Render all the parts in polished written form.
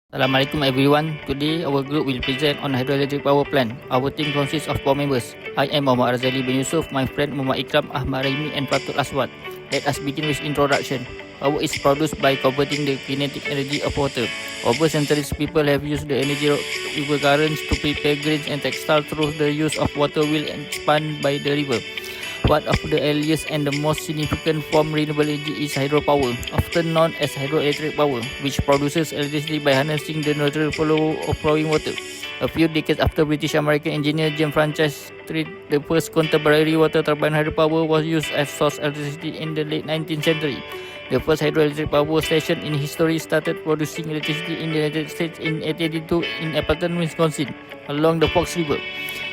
Assalamualaikum everyone. Today our group will present on hydroelectric power plant. Our team consists of 4 members. I am Muhammad RAZALI bin YUSOF, my friend Muhammad IKRAM, AHMAD, RAHIMIE and FATHUL ASWAD. Let us begin with introduction. Power is produced by converting the kinetic energy of water. Over centuries, people have used the energy of river currents to prepare grains and textiles through the use of water wheel and spun by the river. One of the earliest and the most significant form of renewable energy is hydropower, often known as hydroelectric power, which produces electricity by harnessing the natural flow of flowing water. A few decades after British-American engineer James Francis Street, the first contemporary water turbine hydropower was used as source electricity in the late 19th century. The first hydroelectric power station in history started producing electricity in the United States in 1882 in Appleton, Wisconsin, along the Fox River.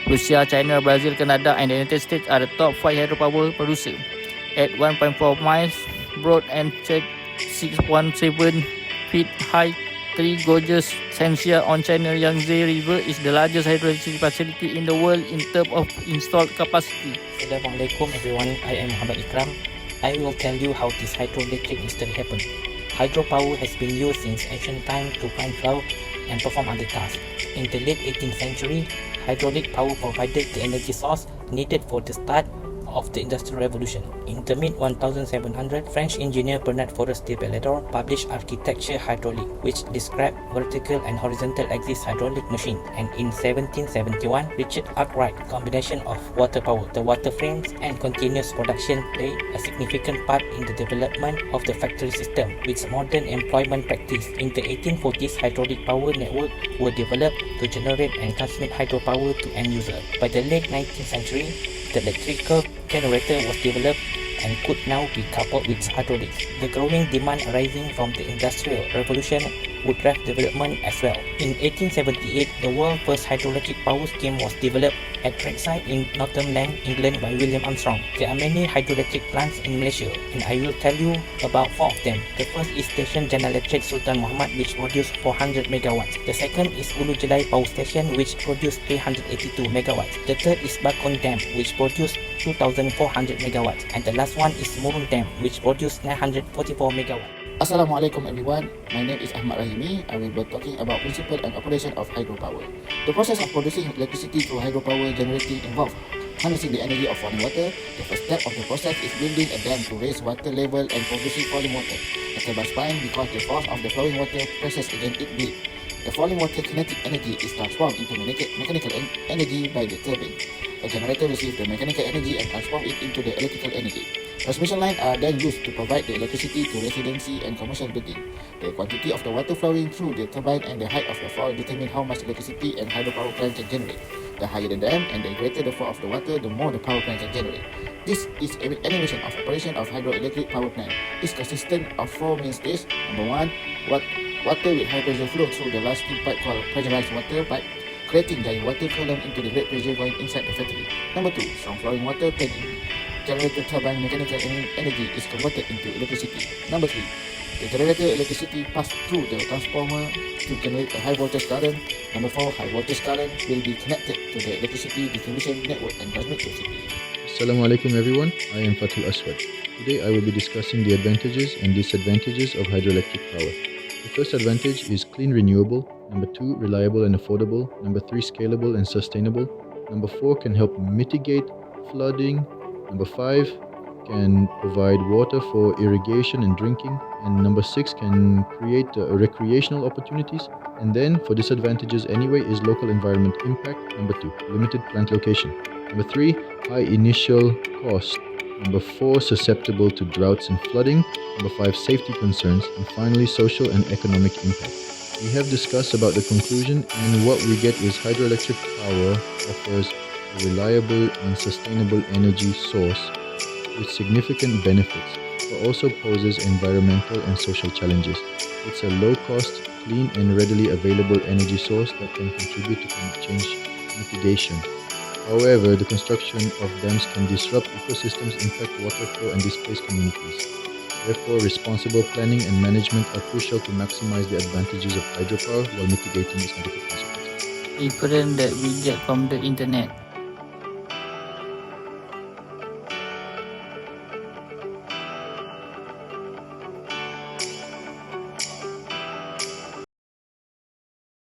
Russia, China, Brazil, Canada and the United States are the top 5 hydropower producers. At 1.4 miles broad and 6.7 feet high, 3 gorges Sensia on China Yangtze River is the largest hydroelectric facility in the world in terms of installed capacity. Assalamualaikum everyone, I am Muhammad IKRAM. I will tell you how this hydroelectric history happened. Hydropower has been used since ancient time to find flow and perform other tasks. In the late 18th century, hydraulic power provided the energy source needed for the start of the Industrial Revolution. In the mid-1700s, French engineer Bernard Forestier Bellador published Architecture Hydraulique, which described vertical and horizontal axis hydraulic machine. And in 1771, Richard Arkwright's combination of water power, the water frames, and continuous production played a significant part in the development of the factory system, with modern employment practice. In the 1840s, hydraulic power networks were developed to generate and transmit hydropower to end users. By the late 19th century, the electrical generator was developed and could now be coupled with hydraulics. The growing demand arising from the Industrial Revolution would drive development as well. In 1878, the world's first hydroelectric power scheme was developed at Trackside in Northumberland, England by William Armstrong. There are many hydroelectric plants in Malaysia and I will tell you about 4 of them. The first is Station General Electric Sultan Muhammad, which produced 400 megawatts. The second is Ulu Jelai Power Station, which produced 382 megawatts. The third is Bakon Dam, which produced 2,400 megawatts. And the last one is Murung Dam, which produced 944 megawatts. Assalamualaikum everyone, my name is AHMAD RAHIMIE. I will be talking about principle and operation of hydropower. The process of producing electricity through hydropower generating involves harnessing the energy of falling water. The first step of the process is building a dam to raise water level and producing falling water. A turbine spine because the force of the flowing water presses against it build. The falling water kinetic energy is transformed into mechanical energy by the turbine. A generator receives the mechanical energy and transforms it into the electrical energy. Transmission lines are then used to provide the electricity to residency and commercial buildings. The quantity of the water flowing through the turbine and the height of the fall determine how much electricity and hydropower plant can generate. The higher the dam and the greater the flow of the water, the more the power plant can generate. This is an animation of operation of hydroelectric power plant. It is consistent of 4 main stages. Number 1, water with high pressure flow through the last steel pipe called pressurized water pipe, creating giant water column into the great pressure going inside the factory. Number 2, strong flowing water panning. Generator turbine mechanical energy is converted into electricity. Number 3, the generator electricity passes through the transformer to generate a high voltage current. Number 4, high voltage current will be connected to the electricity distribution network and transmit to CPU. Assalamualaikum everyone, I am FATHUL ASWAD. Today I will be discussing the advantages and disadvantages of hydroelectric power. The first advantage is clean renewable. Number 2, reliable and affordable. Number 3, scalable and sustainable. Number 4, can help mitigate flooding. Number 5, can provide water for irrigation and drinking. And number 6, can create recreational opportunities. And then for disadvantages anyway is local environment impact. Number 2, limited plant location. Number 3, high initial cost. Number 4, susceptible to droughts and flooding. Number 5, safety concerns. And finally, social and economic impact. We have discussed about the conclusion, and what we get is hydroelectric power offers a reliable and sustainable energy source with significant benefits, but also poses environmental and social challenges. It's a low-cost, clean and readily available energy source that can contribute to climate change mitigation. However, the construction of dams can disrupt ecosystems, impact water flow and displace communities. Therefore, responsible planning and management are crucial to maximize the advantages of hydropower while mitigating its negative consequences. Different that we get from the internet.